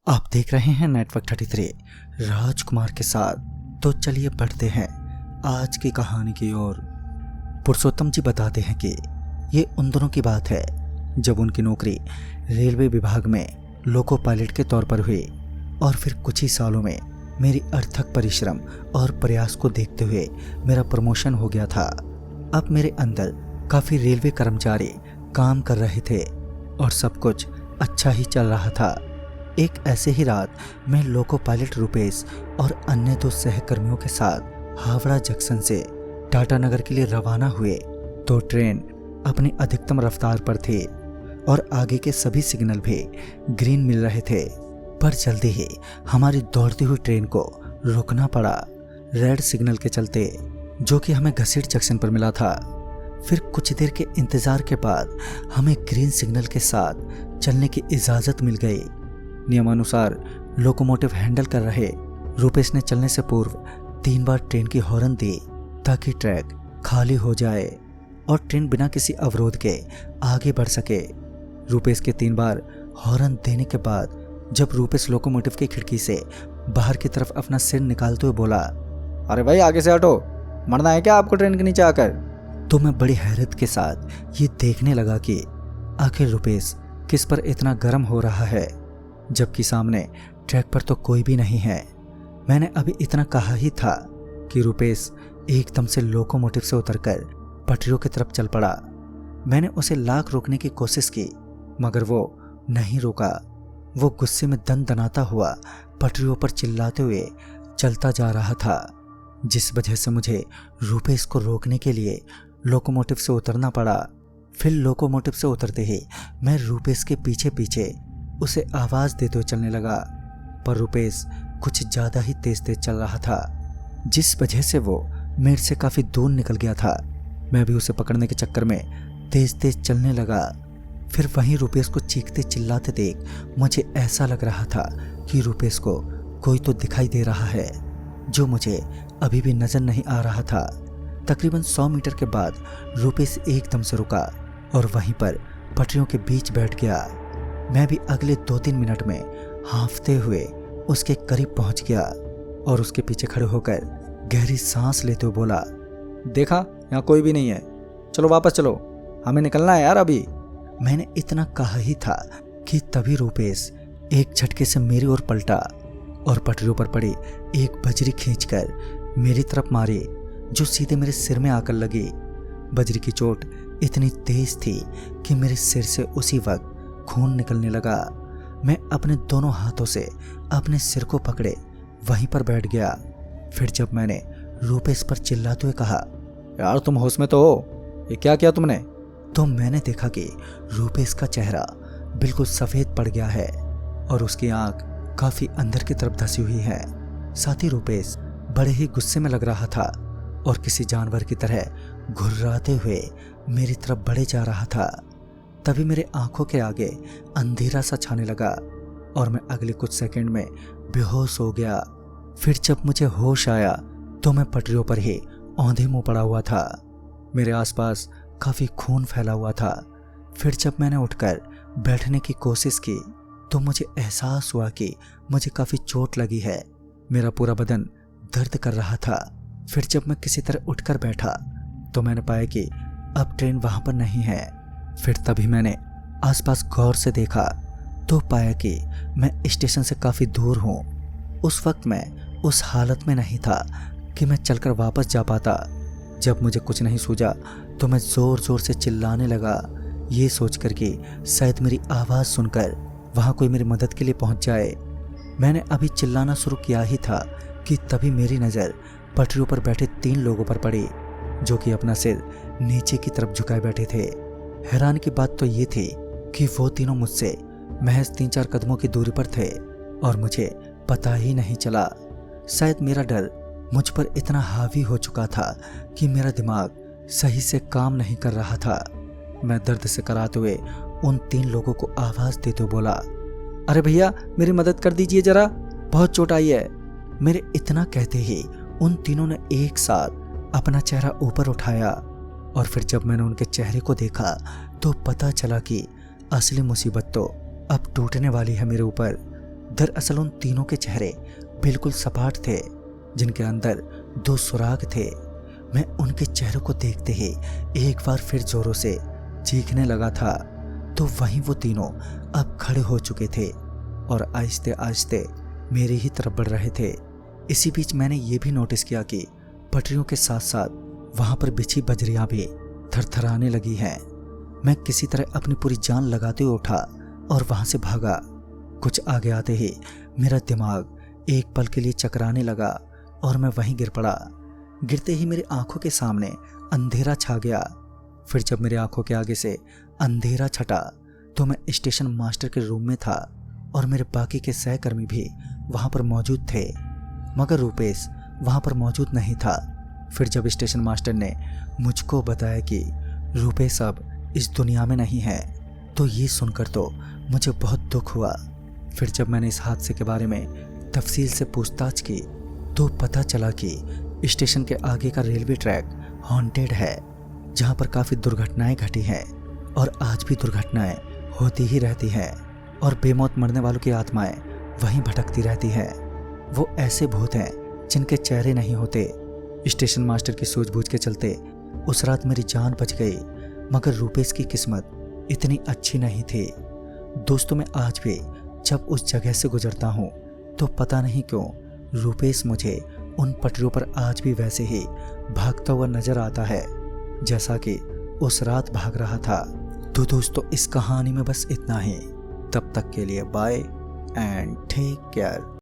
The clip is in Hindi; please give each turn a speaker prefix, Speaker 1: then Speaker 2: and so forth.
Speaker 1: आप देख रहे हैं नेटवर्क 33 राजकुमार के साथ। तो चलिए बढ़ते हैं आज की कहानी की ओर। पुरुषोत्तम जी बताते हैं कि ये उन दिनों की बात है जब उनकी नौकरी रेलवे विभाग में लोको पायलट के तौर पर हुई और फिर कुछ ही सालों में मेरी अर्थक परिश्रम और प्रयास को देखते हुए मेरा प्रमोशन हो गया था। अब मेरे अंदर काफ़ी रेलवे कर्मचारी काम कर रहे थे और सब कुछ अच्छा ही चल रहा था। एक ऐसे ही रात मैं लोको पायलट रुपेश और अन्य दो सहकर्मियों के साथ हावड़ा जंक्शन से टाटानगर के लिए रवाना हुए तो ट्रेन अपनी अधिकतम रफ्तार पर थी और आगे के सभी सिग्नल भी ग्रीन मिल रहे थे। पर जल्दी ही हमारी दौड़ती हुई ट्रेन को रुकना पड़ा रेड सिग्नल के चलते, जो कि हमें घसीट जंक्शन पर मिला था। फिर कुछ देर के इंतजार के बाद हमें ग्रीन सिग्नल के साथ चलने की इजाज़त मिल गई। नियमानुसार लोकोमोटिव हैंडल कर रहे रुपेश ने चलने से पूर्व 3 बार ट्रेन की हॉर्न दी ताकि ट्रैक खाली हो जाए और ट्रेन बिना किसी अवरोध के आगे बढ़ सके। रुपेश के 3 बार हॉर्न देने के बाद जब रुपेश लोकोमोटिव की खिड़की से बाहर की तरफ अपना सिर निकालते हुए बोला,
Speaker 2: अरे भाई आगे से हटो, मरना है क्या आपको ट्रेन के नीचे आकर?
Speaker 1: तो मैं बड़ी हैरत के साथ ये देखने लगा कि आखिर रुपेश किस पर इतना गर्म हो रहा है, जबकि सामने ट्रैक पर तो कोई भी नहीं है। मैंने अभी इतना कहा ही था कि रुपेश एकदम से लोकोमोटिव से उतरकर पटरियों की तरफ चल पड़ा। मैंने उसे लाख रोकने की कोशिश की मगर वो नहीं रुका। वो गुस्से में दनाता हुआ पटरियों पर चिल्लाते हुए चलता जा रहा था, जिस वजह से मुझे रुपेश को रोकने के लिए लोकोमोटिव से उतरना पड़ा। फिर लोकोमोटिव से उतरते ही मैं रुपेश के पीछे पीछे उसे आवाज़ देते हुए चलने लगा, पर रुपेश कुछ ज़्यादा ही तेज चल रहा था, जिस वजह से वो मेरे से काफ़ी दूर निकल गया था। मैं भी उसे पकड़ने के चक्कर में तेज चलने लगा। फिर वहीं रुपेश को चीखते चिल्लाते देख मुझे ऐसा लग रहा था कि रुपेश को कोई तो दिखाई दे रहा है, जो मुझे अभी भी नज़र नहीं आ रहा था। तकरीबन 100 मीटर के बाद रुपेश एकदम से रुका और वहीं पर पटरियों के बीच बैठ गया। मैं भी अगले 2-3 मिनट में हाँफते हुए उसके करीब पहुंच गया और उसके पीछे खड़े होकर गहरी सांस लेते हुए बोला,
Speaker 2: देखा यहाँ कोई भी नहीं है, चलो वापस चलो, हमें निकलना है यार अभी।
Speaker 1: मैंने इतना कहा ही था कि तभी रुपेश एक झटके से मेरी ओर पलटा और पटरियों पर पड़ी एक बजरी खींचकर मेरी तरफ मारी, जो सीधे मेरे सिर में आकर लगी। बजरी की चोट इतनी तेज थी कि मेरे सिर से उसी वक्त खून निकलने लगा। मैं अपने दोनों हाथों से अपने सिर को पकड़े वहीं पर बैठ गया। फिर जब मैंने रुपेश पर चिल्लाते हुए कहा,
Speaker 2: यार तुम होश में तो हो, ये क्या किया तुमने?
Speaker 1: तो मैंने देखा कि रुपेश का चेहरा बिल्कुल सफ़ेद पड़ गया है और उसकी आंख काफ़ी अंदर की तरफ धसी हुई है। साथ ही रुपेश बड़े ही गुस्से में लग रहा था और किसी जानवर की तरह घुर्राते हुए मेरी तरफ बढ़े जा रहा था। तभी मेरे आंखों के आगे अंधेरा सा छाने लगा और मैं अगले कुछ सेकंड में बेहोश हो गया। फिर जब मुझे होश आया तो मैं पटरियों पर ही औंधे मुंह पड़ा हुआ था। मेरे आसपास काफ़ी खून फैला हुआ था। फिर जब मैंने उठकर बैठने की कोशिश की तो मुझे एहसास हुआ कि मुझे काफ़ी चोट लगी है। मेरा पूरा बदन दर्द कर रहा था। फिर जब मैं किसी तरह उठकर बैठा तो मैंने पाया कि अब ट्रेन वहाँ पर नहीं है। फिर तभी मैंने आसपास गौर से देखा तो पाया कि मैं स्टेशन से काफ़ी दूर हूँ। उस वक्त मैं उस हालत में नहीं था कि मैं चलकर वापस जा पाता। जब मुझे कुछ नहीं सूझा तो मैं ज़ोर ज़ोर से चिल्लाने लगा, ये सोचकर कि शायद मेरी आवाज़ सुनकर वहाँ कोई मेरी मदद के लिए पहुँच जाए। मैंने अभी चिल्लाना शुरू किया ही था कि तभी मेरी नज़र पटरियों पर बैठे 3 लोगों पर पड़ी, जो कि अपना सिर नीचे की तरफ झुकाए बैठे थे। हैरान की बात तो ये थी कि वो तीनों मुझसे महज 3-4 कदमों की दूरी पर थे और मुझे पता ही नहीं चला। शायद मेरा डर मुझ पर इतना हावी हो चुका था कि मेरा दिमाग सही से काम नहीं कर रहा था। मैं दर्द से कराते हुए उन 3 लोगों को आवाज़ देते हुए बोला,
Speaker 2: अरे भैया मेरी मदद कर दीजिए जरा, बहुत चोट आई है।
Speaker 1: मेरे इतना कहते ही उन तीनों ने एक साथ अपना चेहरा ऊपर उठाया और फिर जब मैंने उनके चेहरे को देखा तो पता चला कि असली मुसीबत तो अब टूटने वाली है मेरे ऊपर। दरअसल उन तीनों के चेहरे बिल्कुल सपाट थे, जिनके अंदर 2 सुराग थे। मैं उनके चेहरों को देखते ही एक बार फिर जोरों से चीखने लगा था, तो वहीं वो तीनों अब खड़े हो चुके थे और आहिस्ते आहिस्ते मेरी ही तरफ बढ़ रहे थे। इसी बीच मैंने ये भी नोटिस किया कि पटरियों के साथ साथ वहां पर बिछी बजरियां भी थरथराने लगी हैं। मैं किसी तरह अपनी पूरी जान लगाते हुए उठा और वहां से भागा। कुछ आगे आते ही मेरा दिमाग एक पल के लिए चकराने लगा और मैं वहीं गिर पड़ा। गिरते ही मेरी आंखों के सामने अंधेरा छा गया। फिर जब मेरी आंखों के आगे से अंधेरा छटा तो मैं स्टेशन मास्टर के रूम में था और मेरे बाकी के सहकर्मी भी वहां पर मौजूद थे, मगर रूपेश वहां पर मौजूद नहीं था। फिर जब स्टेशन मास्टर ने मुझको बताया कि रूपेश अब इस दुनिया में नहीं है, तो ये सुनकर तो मुझे बहुत दुख हुआ। फिर जब मैंने इस हादसे के बारे में तफसील से पूछताछ की तो पता चला कि स्टेशन के आगे का रेलवे ट्रैक हॉन्टेड है, जहां पर काफ़ी दुर्घटनाएं घटी हैं और आज भी दुर्घटनाएं होती ही रहती हैं और बेमौत मरने वालों की आत्माएं वहीं भटकती रहती हैं। वो ऐसे भूत हैं जिनके चेहरे नहीं होते। स्टेशन मास्टर की सूझबूझ के चलते उस रात मेरी जान बच गई, मगर रूपेश की किस्मत इतनी अच्छी नहीं थी। दोस्तों, मैं आज भी जब उस जगह से गुजरता हूँ तो पता नहीं क्यों रूपेश मुझे उन पटरियों पर आज भी वैसे ही भागता हुआ नजर आता है जैसा कि उस रात भाग रहा था। तो दोस्तों, इस कहानी में बस इतना ही। तब तक के लिए बाय एंड टेक केयर।